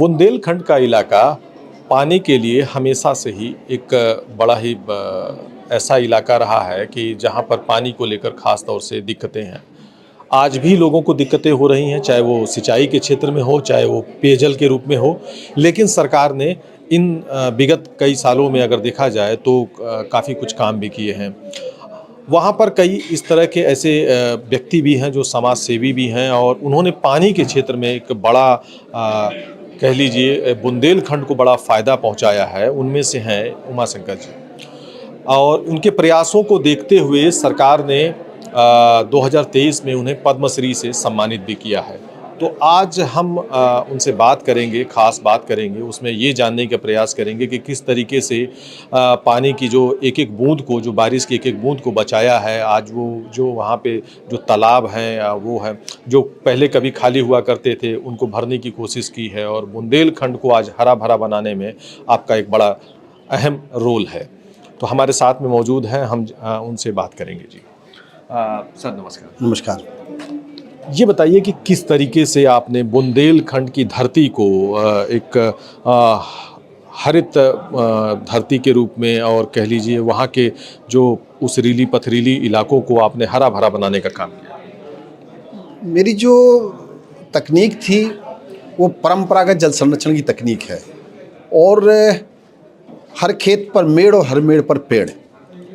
बुंदेलखंड का इलाका पानी के लिए हमेशा से ही एक बड़ा ही ऐसा इलाका रहा है कि जहाँ पर पानी को लेकर ख़ास तौर से दिक्कतें हैं। आज भी लोगों को दिक्कतें हो रही हैं, चाहे वो सिंचाई के क्षेत्र में हो, चाहे वो पेयजल के रूप में हो। लेकिन सरकार ने इन विगत कई सालों में अगर देखा जाए तो काफ़ी कुछ काम भी किए हैं। वहाँ पर कई इस तरह के ऐसे व्यक्ति भी हैं जो समाज सेवी भी हैं और उन्होंने पानी के क्षेत्र में एक बड़ा कह लीजिए बुंदेलखंड को बड़ा फ़ायदा पहुँचाया है। उनमें से हैं उमाशंकर जी और उनके प्रयासों को देखते हुए सरकार ने 2023 में उन्हें पद्मश्री से सम्मानित भी किया है। तो आज हम उनसे बात करेंगे, ख़ास बात करेंगे, उसमें ये जानने का प्रयास करेंगे कि किस तरीके से पानी की जो एक-एक बूँद को, जो बारिश की एक-एक बूँद को बचाया है। आज वो जो वहाँ पे जो तालाब हैं वो हैं, जो पहले कभी खाली हुआ करते थे, उनको भरने की कोशिश की है और बुंदेलखंड को आज हरा-भरा बनाने में आपका एक बड़ा अहम रोल है। तो हमारे साथ में मौजूद हैं, हम उनसे बात करेंगे जी। सर नमस्कार। नमस्कार। ये बताइए कि किस तरीके से आपने बुंदेलखंड की धरती को एक हरित धरती के रूप में और कह लीजिए वहाँ के जो उस रीली पथरीली इलाकों को आपने हरा भरा बनाने का काम किया? मेरी जो तकनीक थी वो परंपरागत जल संरक्षण की तकनीक है और हर खेत पर मेड़ और हर मेड़ पर पेड़,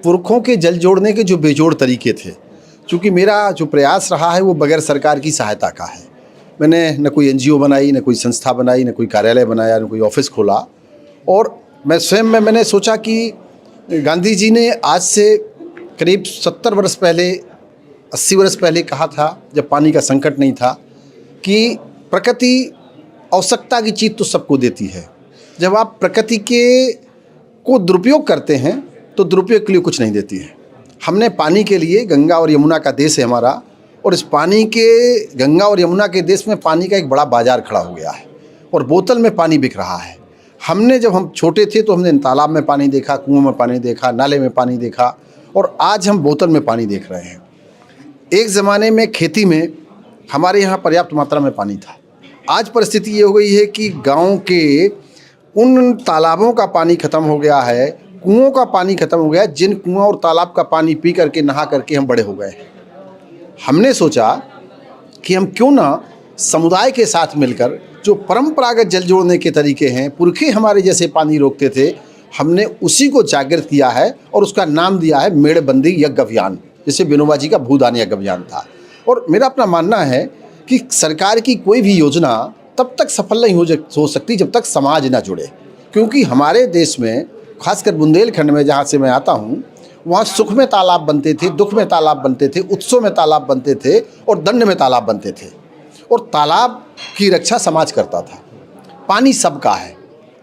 पुरखों के जल जोड़ने के जो बेजोड़ तरीके थे। चूँकि मेरा जो प्रयास रहा है वो बगैर सरकार की सहायता का है। मैंने न कोई एनजीओ बनाई, न कोई संस्था बनाई, न कोई कार्यालय बनाया, न कोई ऑफिस खोला और मैं स्वयं में मैंने सोचा कि गांधी जी ने आज से करीब 70 वर्ष पहले, 80 वर्ष पहले कहा था, जब पानी का संकट नहीं था, कि प्रकृति आवश्यकता की चीज़ तो सबको देती है। जब आप प्रकृति को दुरुपयोग करते हैं तो दुरुपयोग के लिए कुछ नहीं देती है। हमने पानी के लिए, गंगा और यमुना का देश है हमारा, और इस पानी के, गंगा और यमुना के देश में पानी का एक बड़ा बाजार खड़ा हो गया है और बोतल में पानी बिक रहा है। हमने जब हम छोटे थे तो हमने तालाब में पानी देखा, कुआं में पानी देखा, नाले में पानी देखा और आज हम बोतल में पानी देख रहे हैं। एक ज़माने में खेती में हमारे यहाँ पर्याप्त मात्रा में पानी था। आज परिस्थिति ये हो गई है कि गाँव के उन तालाबों का पानी ख़त्म हो गया है, कुओं का पानी ख़त्म हो गया, जिन कुआं और तालाब का पानी पी करके, नहा करके हम बड़े हो गए हैं। हमने सोचा कि हम क्यों ना समुदाय के साथ मिलकर जो परंपरागत जल जोड़ने के तरीके हैं, पुरखे हमारे जैसे पानी रोकते थे, हमने उसी को जागृत किया है और उसका नाम दिया है मेड़बंदी यज्ञ अभियान, जैसे विनोबा जी का भूदान यज्ञ अभियान था। और मेरा अपना मानना है कि सरकार की कोई भी योजना तब तक सफल नहीं हो सकती जब तक समाज ना जुड़े, क्योंकि हमारे देश में, खासकर बुंदेलखंड में जहाँ से मैं आता हूँ, वहाँ सुख में तालाब बनते थे, दुख में तालाब बनते थे, उत्सव में तालाब बनते थे और दंड में तालाब बनते थे और तालाब की रक्षा समाज करता था। पानी सबका है।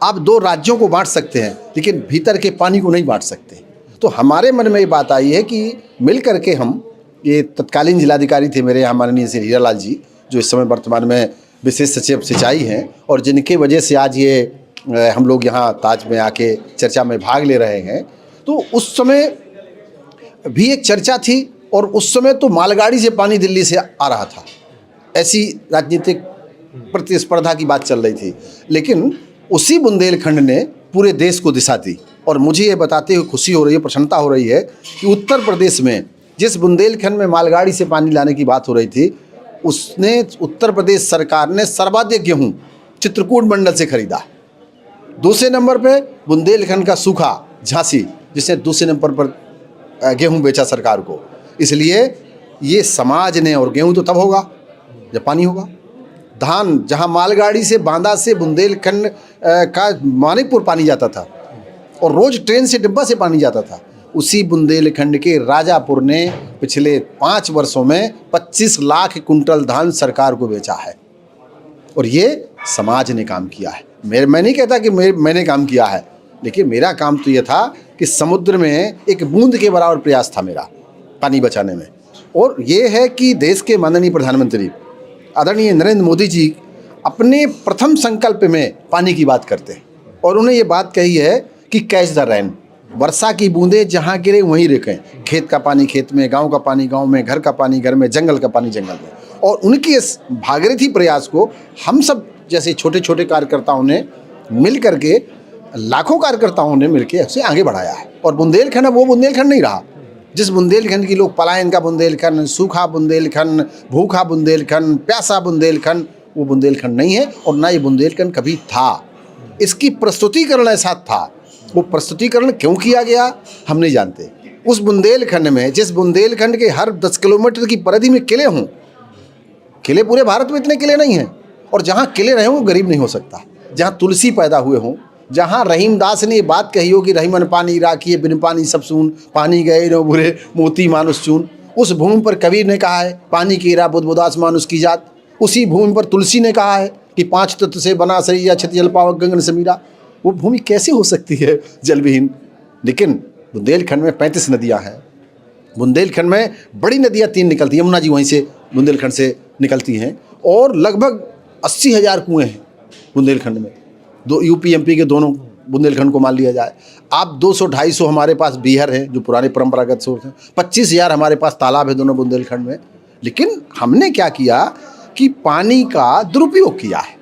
आप दो राज्यों को बांट सकते हैं लेकिन भीतर के पानी को नहीं बांट सकते। तो हमारे मन में ये बात आई है कि मिल करके हम, ये तत्कालीन जिलाधिकारी थे मेरे यहाँ माननीय श्री हीरालाल जी, जो इस समय वर्तमान में विशेष सचिव सिंचाई हैं और जिनके वजह से आज ये हम लोग यहाँ ताज में आके चर्चा में भाग ले रहे हैं। तो उस समय भी एक चर्चा थी और उस समय तो मालगाड़ी से पानी दिल्ली से आ रहा था, ऐसी राजनीतिक प्रतिस्पर्धा की बात चल रही थी। लेकिन उसी बुंदेलखंड ने पूरे देश को दिशा दी और मुझे ये बताते हुए खुशी हो रही है, प्रसन्नता हो रही है कि उत्तर प्रदेश में जिस बुंदेलखंड में मालगाड़ी से पानी लाने की बात हो रही थी, उसने, उत्तर प्रदेश सरकार ने सर्वाधिक गेहूँ चित्रकूट मंडल से खरीदा। दूसरे नंबर पे बुंदेलखंड का सूखा झांसी, जिसने दूसरे नंबर पर गेहूं बेचा सरकार को। इसलिए ये समाज ने, और गेहूं तो तब होगा जब पानी होगा। धान, जहां मालगाड़ी से, बांदा से बुंदेलखंड का मानिकपुर पानी जाता था और रोज ट्रेन से, डिब्बा से पानी जाता था, उसी बुंदेलखंड के राजापुर ने पिछले 5 वर्षों में 25 लाख कुंटल धान सरकार को बेचा है और ये समाज ने काम किया है। मैं नहीं कहता कि मैंने काम किया है, लेकिन मेरा काम तो ये था कि समुद्र में एक बूंद के बराबर प्रयास था मेरा पानी बचाने में। और ये है कि देश के माननीय प्रधानमंत्री आदरणीय नरेंद्र मोदी जी अपने प्रथम संकल्प में पानी की बात करते हैं और उन्होंने ये बात कही है कि कैच द रेन, वर्षा की बूंदें जहाँ गिरे वहीं रुकें। खेत का पानी खेत में, गांव का पानी गांव में, घर का पानी घर में, जंगल का पानी जंगल में। और उनके इस भागीरथी प्रयास को हम सब जैसे छोटे छोटे कार्यकर्ताओं ने मिल करके, लाखों कार्यकर्ताओं ने मिलकर उसे आगे बढ़ाया है। और बुंदेलखंड अब वो बुंदेलखंड नहीं रहा जिस बुंदेलखंड की लोग पलायन का बुंदेलखंड, सूखा बुंदेलखंड, भूखा बुंदेलखंड, प्यासा बुंदेलखंड, वो बुंदेलखंड नहीं है और ना ये बुंदेलखंड कभी था। इसकी प्रस्तुतिकरण ऐसा था। वो प्रस्तुतिकरण क्यों किया गया हम नहीं जानते। उस बुंदेलखंड में, जिस बुंदेलखंड के हर 10 किलोमीटर की परिधि में किले हों, किले पूरे भारत में इतने किले नहीं हैं, और जहाँ किले रहे वो गरीब नहीं हो सकता। जहाँ तुलसी पैदा हुए हों, जहाँ रहीमदास ने ये बात कही हो कि रहीमन पानी राखिए बिन पानी सब सून, पानी गए नो बुरे मोती मानुष चून, उस भूमि पर कबीर ने कहा है पानी की रा बुदबुदास मानुष की जात। उसी भूमि पर तुलसी ने कहा है कि 5 तत्व से बना शरीर क्षति जल पावक गगन समीरा। वो भूमि कैसे हो सकती है जल विहीन? लेकिन बुंदेलखंड में 35 नदियाँ हैं। बुंदेलखंड में बड़ी नदियाँ 3 निकलती हैं, यमुना जी वहीं से बुंदेलखंड से निकलती हैं, और लगभग 80,000 कुएँ हैं बुंदेलखंड में। दो यूपी एमपी के दोनों बुंदेलखंड को मान लिया जाए। आप 200-250 हमारे पास बीहर हैं जो पुराने परंपरागत सोर्स हैं, 25,000 हमारे पास तालाब है दोनों बुंदेलखंड में। लेकिन हमने क्या किया कि पानी का दुरुपयोग किया है,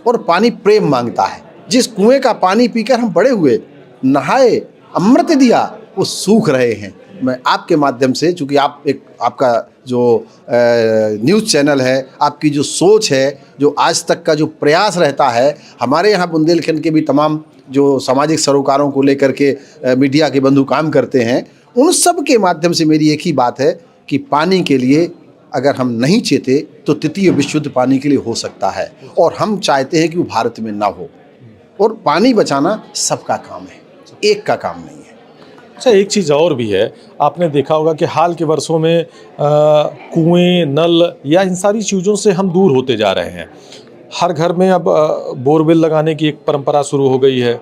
और पानी प्रेम मांगता है। जिस कुएं का पानी पीकर हम बड़े हुए, नहाए, अमृत दिया, वो सूख रहे हैं। मैं आपके माध्यम से, चूँकि आपका जो न्यूज़ चैनल है, आपकी जो सोच है, जो आज तक का जो प्रयास रहता है, हमारे यहाँ बुंदेलखंड के भी तमाम जो सामाजिक सरोकारों को लेकर के मीडिया के बंधु काम करते हैं, उन सब के माध्यम से मेरी एक ही बात है कि पानी के लिए अगर हम नहीं चेते तो तृतीय विश्व पानी के लिए हो सकता है, और हम चाहते हैं कि वो भारत में ना हो। और पानी बचाना सबका काम है, एक का काम नहीं है। अच्छा, एक चीज़ और भी है, आपने देखा होगा कि हाल के वर्षों में कुएं, नल या इन सारी चीज़ों से हम दूर होते जा रहे हैं। हर घर में अब बोरवेल लगाने की एक परंपरा शुरू हो गई है,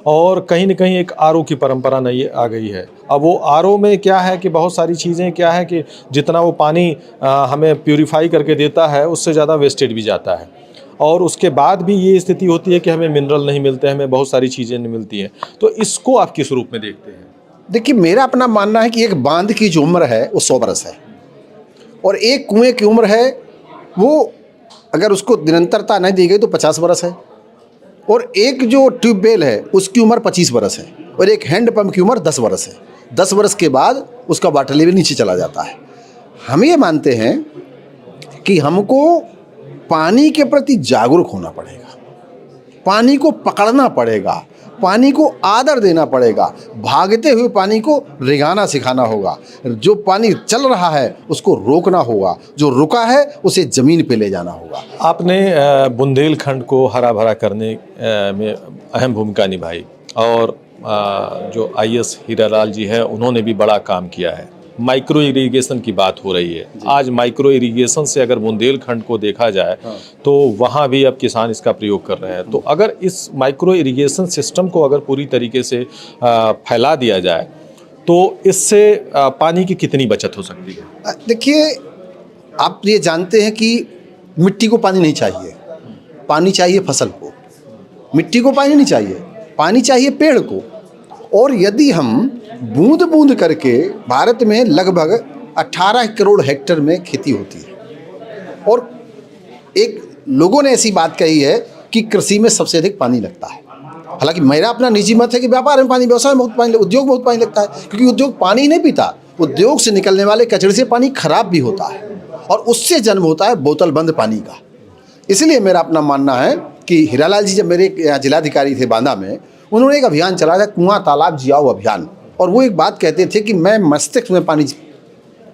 और कहीं न कहीं एक आरओ की परंपरा नई आ गई है। अब वो आरओ में क्या है कि बहुत सारी चीज़ें क्या है कि जितना वो पानी हमें प्यूरिफाई करके देता है, उससे ज़्यादा वेस्टेज भी जाता है, और उसके बाद भी ये स्थिति होती है कि हमें मिनरल नहीं मिलते, हमें बहुत सारी चीज़ें नहीं मिलती हैं। तो इसको आप किस रूप में देखते हैं? देखिए, मेरा अपना मानना है कि एक बांध की जो उम्र है वो 100 बरस है, और एक कुएं की उम्र है वो अगर उसको निरंतरता नहीं दी गई तो 50 बरस है, और एक जो ट्यूबवेल है उसकी उम्र 25 बरस है, और एक हैंडपम्प की उम्र 10 बरस है। 10 बरस के बाद उसका वाटर लेवल नीचे चला जाता है। हम ये मानते हैं कि हमको पानी के प्रति जागरूक होना पड़ेगा, पानी को पकड़ना पड़ेगा, पानी को आदर देना पड़ेगा, भागते हुए पानी को रिगाना सिखाना होगा। जो पानी चल रहा है उसको रोकना होगा, जो रुका है उसे ज़मीन पे ले जाना होगा। आपने बुंदेलखंड को हरा भरा करने में अहम भूमिका निभाई, और जो आईएएस हीरालाल जी हैं उन्होंने भी बड़ा काम किया है। माइक्रो इरिगेशन की बात हो रही है आज। माइक्रो इरिगेशन से अगर बुंदेलखंड को देखा जाए तो वहाँ भी अब किसान इसका प्रयोग कर रहे हैं। तो अगर इस माइक्रो इरिगेशन सिस्टम को अगर पूरी तरीके से फैला दिया जाए तो इससे पानी की कितनी बचत हो सकती है? देखिए, आप ये जानते हैं कि मिट्टी को पानी नहीं चाहिए, पानी चाहिए फसल को। मिट्टी को पानी नहीं चाहिए, पानी चाहिए पेड़ को। और यदि हम बूंद बूंद करके, भारत में लगभग 18 करोड़ हेक्टेयर में खेती होती है, और एक लोगों ने ऐसी बात कही है कि कृषि में सबसे अधिक पानी लगता है। हालांकि मेरा अपना निजी मत है कि व्यापार में पानी, व्यवसाय में बहुत पानी, उद्योग में बहुत पानी लगता है, क्योंकि उद्योग पानी नहीं पीता। उद्योग से निकलने वाले कचरे से पानी खराब भी होता है, और उससे जन्म होता है बोतल बंद पानी का। इसलिए मेरा अपना मानना है कि हीरालाल जी जब मेरे यहाँ जिलाधिकारी थे बांदा में, उन्होंने एक अभियान चलाया था, कुआं तालाब जियाओ अभियान। और वो एक बात कहते थे कि मैं मस्तिष्क में पानी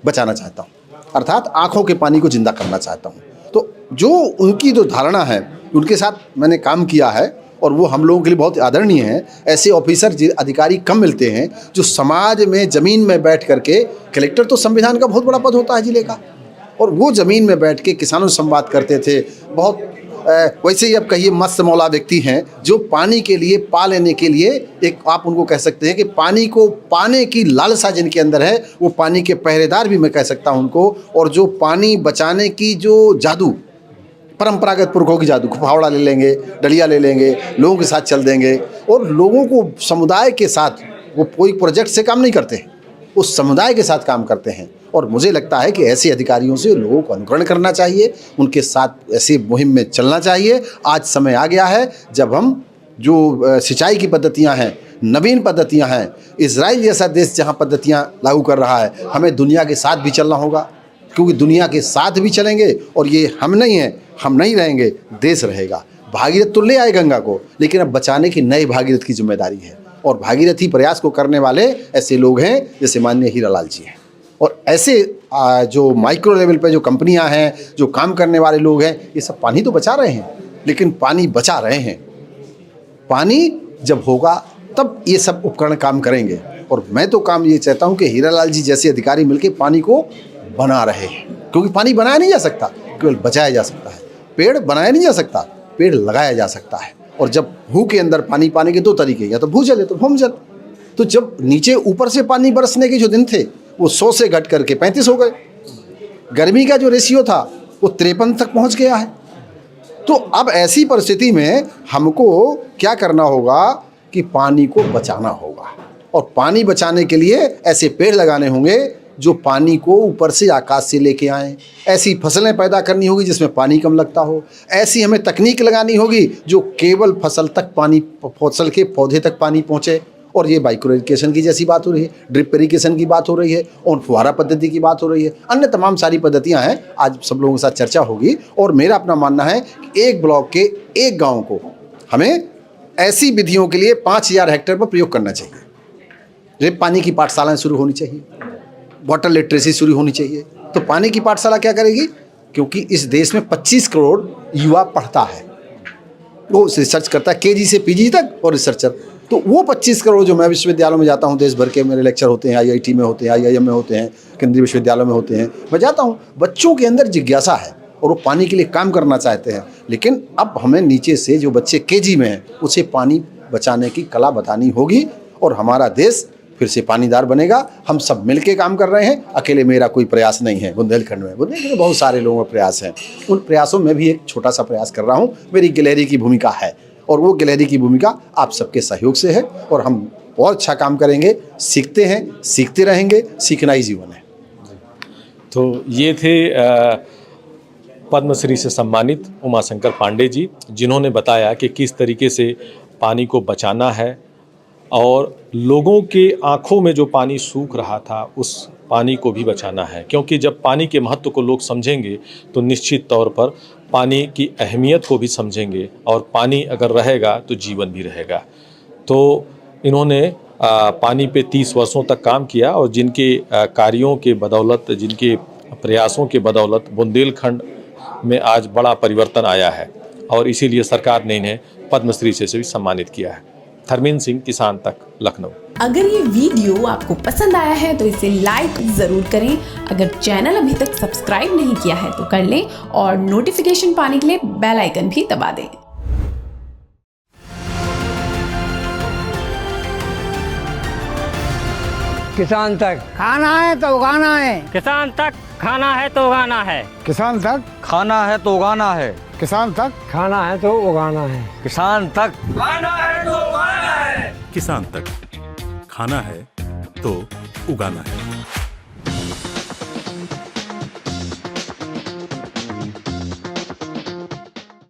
बचाना चाहता हूँ, अर्थात आँखों के पानी को जिंदा करना चाहता हूँ। तो जो उनकी जो धारणा है, उनके साथ मैंने काम किया है, और वो हम लोगों के लिए बहुत आदरणीय हैं। ऐसे ऑफिसर अधिकारी कम मिलते हैं जो समाज में ज़मीन में बैठ करके, कलेक्टर तो संविधान का बहुत बड़ा पद होता है जिले का, और वो ज़मीन में बैठ के किसानों से संवाद करते थे। बहुत वैसे ही अब कहिए मस्त मौला व्यक्ति हैं जो पानी के लिए, पा लेने के लिए, एक आप उनको कह सकते हैं कि पानी को पाने की लालसा जिनके अंदर है, वो पानी के पहरेदार भी मैं कह सकता हूं उनको। और जो पानी बचाने की जो जादू, परंपरागत पुरखों की जादू, फावड़ा ले लेंगे, डलिया ले लेंगे, लोगों के साथ चल देंगे, और लोगों को समुदाय के साथ वो कोई प्रोजेक्ट से काम नहीं करते हैं, उस समुदाय के साथ काम करते हैं। और मुझे लगता है कि ऐसे अधिकारियों से लोगों को अनुकरण करना चाहिए, उनके साथ ऐसी मुहिम में चलना चाहिए। आज समय आ गया है जब हम जो सिंचाई की पद्धतियां हैं, नवीन पद्धतियां हैं, इजराइल जैसा देश जहां पद्धतियां लागू कर रहा है, हमें दुनिया के साथ भी चलना होगा, क्योंकि दुनिया के साथ भी चलेंगे और ये हम नहीं हैं, हम नहीं रहेंगे, देश रहेगा। भागीरथ तो ले आए गंगा को, लेकिन अब बचाने की नए भागीरथ की जिम्मेदारी है। और भागीरथी प्रयास को करने वाले ऐसे लोग हैं जैसे माननीय हीरालाल जी हैं। और ऐसे जो माइक्रो लेवल पे जो कंपनियां हैं, जो काम करने वाले लोग हैं, ये सब पानी तो बचा रहे हैं, लेकिन पानी बचा रहे हैं। पानी जब होगा तब ये सब उपकरण काम करेंगे। और मैं तो काम ये चाहता हूँ कि हीरालाल जी जैसे अधिकारी मिलकर पानी को बना रहे हैं, क्योंकि पानी बनाया नहीं जा सकता, केवल बचाया जा सकता है। पेड़ बनाया नहीं जा सकता, पेड़ लगाया जा सकता है। और जब भू के अंदर पानी पाने के दो तरीके, या तो भूजल है तो भूमजल। तो जब नीचे ऊपर से पानी बरसने के जो दिन थे वो 100 से घट करके 35 हो गए। गर्मी का जो रेशियो था वो 53 तक पहुंच गया है। तो अब ऐसी परिस्थिति में हमको क्या करना होगा कि पानी को बचाना होगा। और पानी बचाने के लिए ऐसे पेड़ लगाने होंगे जो पानी को ऊपर से आकाश से लेके आएँ। ऐसी फसलें पैदा करनी होगी जिसमें पानी कम लगता हो। ऐसी हमें तकनीक लगानी होगी जो केवल फसल तक पानी, फसल के पौधे तक पानी पहुँचे। और ये माइक्रो इरिगेशन की जैसी बात हो रही है, ड्रिप इरिगेशन की बात हो रही है, और फुहारा पद्धति की बात हो रही है, अन्य तमाम सारी पद्धतियां हैं। आज सब लोगों के साथ चर्चा होगी। और मेरा अपना मानना है कि एक ब्लॉक के एक गांव को हमें ऐसी विधियों के लिए 5000 हेक्टेयर पर प्रयोग करना चाहिए। ड्रिप पानी की पाठशालाएं शुरू होनी चाहिए, वाटर लिटरेसी शुरू होनी चाहिए। तो पानी की पाठशाला क्या करेगी? क्योंकि इस देश में 25 करोड़ युवा पढ़ता है, वो रिसर्च करता है केजी से पीजी तक, और रिसर्चर। तो वो 25 करोड़ जो मैं विश्वविद्यालयों में जाता हूँ, देश भर के मेरे लेक्चर होते हैं, आईआईटी में होते हैं, आईआईएम में होते हैं, केंद्रीय विश्वविद्यालयों में होते हैं, मैं जाता हूँ। बच्चों के अंदर जिज्ञासा है और वो पानी के लिए काम करना चाहते हैं। लेकिन अब हमें नीचे से जो बच्चे केजी में हैं उसे पानी बचाने की कला बतानी होगी, और हमारा देश फिर से पानीदार बनेगा। हम सब मिलके काम कर रहे हैं, अकेले मेरा कोई प्रयास नहीं है। बुंदेलखंड में बहुत सारे लोगों का प्रयास है, उन प्रयासों में भी एक छोटा सा प्रयास कर रहा हूँ। मेरी गिलहरी की भूमिका है, और वो गिलहरी की भूमिका आप सबके सहयोग से है। और हम और अच्छा काम करेंगे, सीखते हैं, सीखते रहेंगे, सीखना ही जीवन है। तो ये थे पद्मश्री से सम्मानित उमाशंकर पांडे जी, जिन्होंने बताया कि किस तरीके से पानी को बचाना है और लोगों के आंखों में जो पानी सूख रहा था उस पानी को भी बचाना है। क्योंकि जब पानी के महत्व को लोग समझेंगे तो निश्चित तौर पर पानी की अहमियत को भी समझेंगे, और पानी अगर रहेगा तो जीवन भी रहेगा। तो इन्होंने पानी पे 30 वर्षों तक काम किया, और जिनके कार्यों के बदौलत, जिनके प्रयासों के बदौलत बुंदेलखंड में आज बड़ा परिवर्तन आया है, और इसीलिए सरकार ने इन्हें पद्मश्री से भी सम्मानित किया है। धर्मेंद्र सिंह, किसान तक, लखनऊ। अगर ये वीडियो आपको पसंद आया है तो इसे लाइक जरूर करें। अगर चैनल अभी तक सब्सक्राइब नहीं किया है तो कर लें, और नोटिफिकेशन पाने के लिए बेल आइकन भी दबा दें। किसान तक खाना है तो उगाना है, किसान तक खाना है तो उगाना है, किसान तक खाना है तो उगाना है, किसान तक खाना है तो उगाना है, किसान तक खाना है तो उगाना है, किसान तक खाना है तो उगाना है।